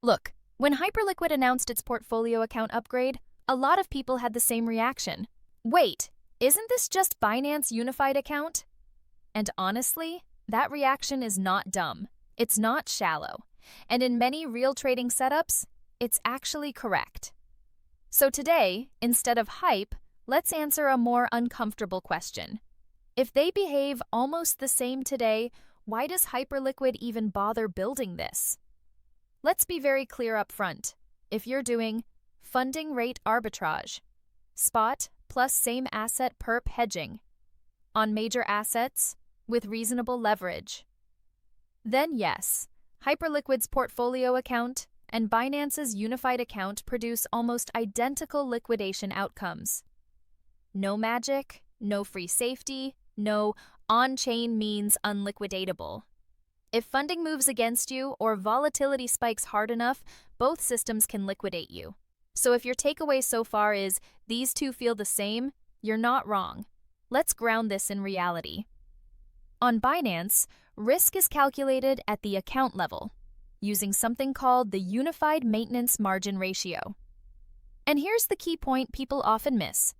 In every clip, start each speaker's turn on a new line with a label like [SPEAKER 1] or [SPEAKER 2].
[SPEAKER 1] Look, when Hyperliquid announced its portfolio account upgrade, a lot of people had the same reaction. Wait, isn't this just Binance Unified Account? And honestly, that reaction is not dumb. It's not shallow. And in many real trading setups, it's actually correct. So today, instead of hype, let's answer a more uncomfortable question. If they behave almost the same today, why does Hyperliquid even bother building this? Let's be very clear up front. If you're doing funding rate arbitrage, spot plus same asset perp hedging, on major assets with reasonable leverage, then yes, Hyperliquid's portfolio account and Binance's unified account produce almost identical liquidation outcomes. No magic, no free safety, no on-chain means unliquidatable. If funding moves against you or volatility spikes hard enough, both systems can liquidate you. So if your takeaway so far is these two feel the same, you're not wrong. Let's ground this in reality. On Binance, risk is calculated at the account level, using something called the Unified Maintenance Margin Ratio. And here's the key point people often miss.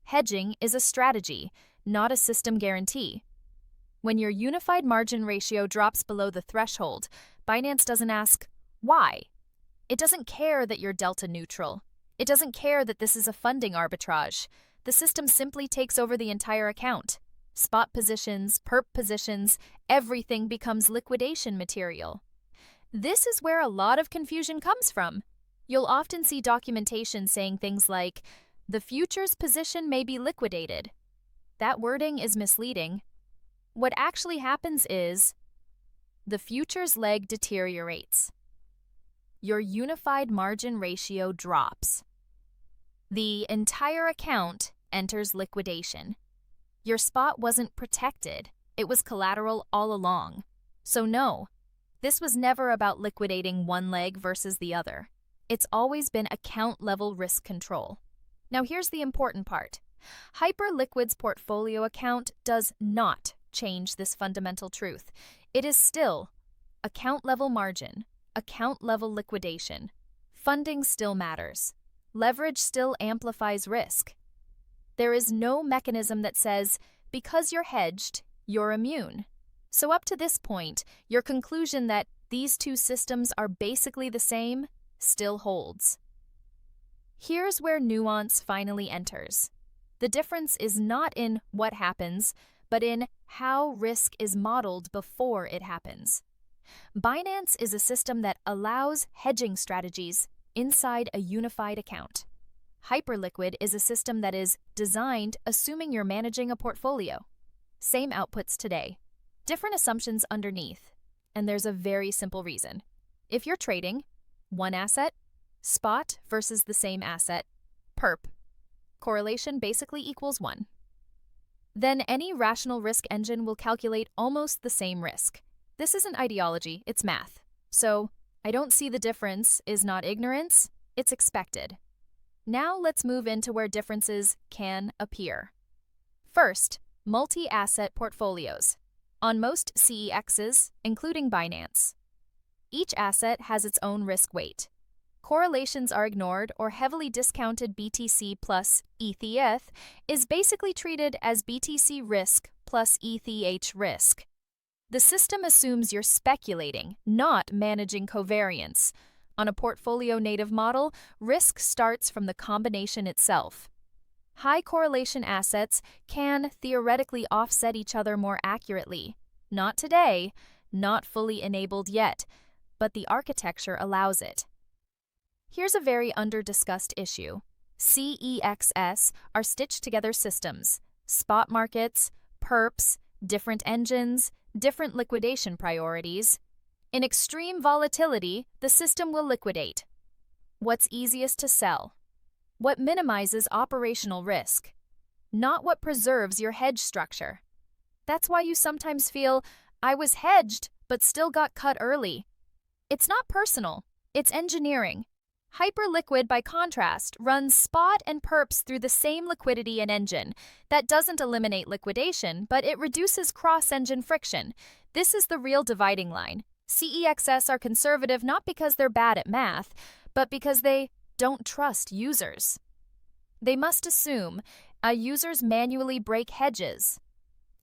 [SPEAKER 1] Hedging is a strategy, not a system guarantee. When your unified margin ratio drops below the threshold, Binance doesn't ask, why? It doesn't care that you're delta neutral. It doesn't care that this is a funding arbitrage. The system simply takes over the entire account. Spot positions, perp positions, everything becomes liquidation material. This is where a lot of confusion comes from. You'll often see documentation saying things like, the future's position may be liquidated. That wording is misleading. What actually happens is, the future's leg deteriorates. Your unified margin ratio drops. The entire account enters liquidation. Your spot wasn't protected. It was collateral all along. So no, this was never about liquidating one leg versus the other. It's always been account-level risk control. Now here's the important part. Hyperliquid's portfolio account does not change this fundamental truth. It is still account-level margin, account-level liquidation. Funding still matters. Leverage still amplifies risk. There is no mechanism that says, because you're hedged, you're immune. So up to this point, your conclusion that these two systems are basically the same still holds. Here's where nuance finally enters. The difference is not in what happens, but in how risk is modeled before it happens. Binance is a system that allows hedging strategies inside a unified account. Hyperliquid is a system that is designed assuming you're managing a portfolio. Same outputs today, different assumptions underneath, and there's a very simple reason. If you're trading one asset, spot versus the same asset, perp, correlation basically equals 1. Then any rational risk engine will calculate almost the same risk. This isn't ideology, it's math. So, I don't see the difference is not ignorance, it's expected. Now let's move into where differences can appear. First, multi-asset portfolios. On most CEXs, including Binance, each asset has its own risk weight. Correlations are ignored or heavily discounted BTC plus ETH is basically treated as BTC risk plus ETH risk. The system assumes you're speculating, not managing covariance. On a portfolio native model, risk starts from the combination itself. High correlation assets can theoretically offset each other more accurately. Not today, not fully enabled yet, but the architecture allows it. Here's a very under-discussed issue. CEXs are stitched-together systems, spot markets, perps, different engines, different liquidation priorities. In extreme volatility, the system will liquidate. What's easiest to sell? What minimizes operational risk? Not what preserves your hedge structure. That's why you sometimes feel, I was hedged, but still got cut early. It's not personal, it's engineering. Hyperliquid, by contrast, runs spot and perps through the same liquidity and engine. That doesn't eliminate liquidation, but it reduces cross-engine friction. This is the real dividing line. CEXs are conservative not because they're bad at math, but because they don't trust users. They must assume users manually break hedges,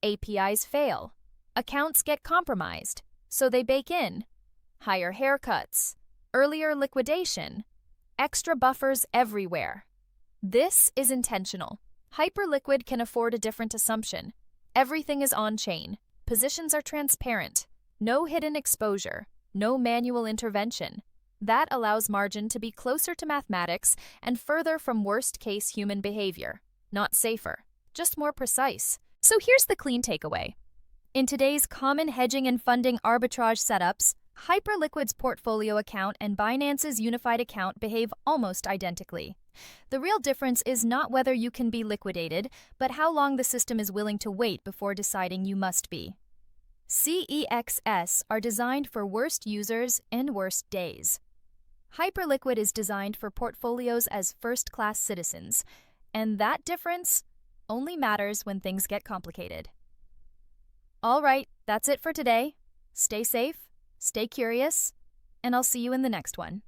[SPEAKER 1] APIs fail, accounts get compromised, so they bake in higher haircuts, earlier liquidation, extra buffers everywhere. This is intentional. Hyperliquid can afford a different assumption. Everything is on-chain. Positions are transparent. No hidden exposure. No manual intervention. That allows margin to be closer to mathematics and further from worst-case human behavior. Not safer, just more precise. So here's the clean takeaway. In today's common hedging and funding arbitrage setups, Hyperliquid's portfolio account and Binance's unified account behave almost identically. The real difference is not whether you can be liquidated, but how long the system is willing to wait before deciding you must be. CEXs are designed for worst users and worst days. Hyperliquid is designed for portfolios as first-class citizens, and that difference only matters when things get complicated. All right, that's it for today. Stay safe, stay curious, and I'll see you in the next one.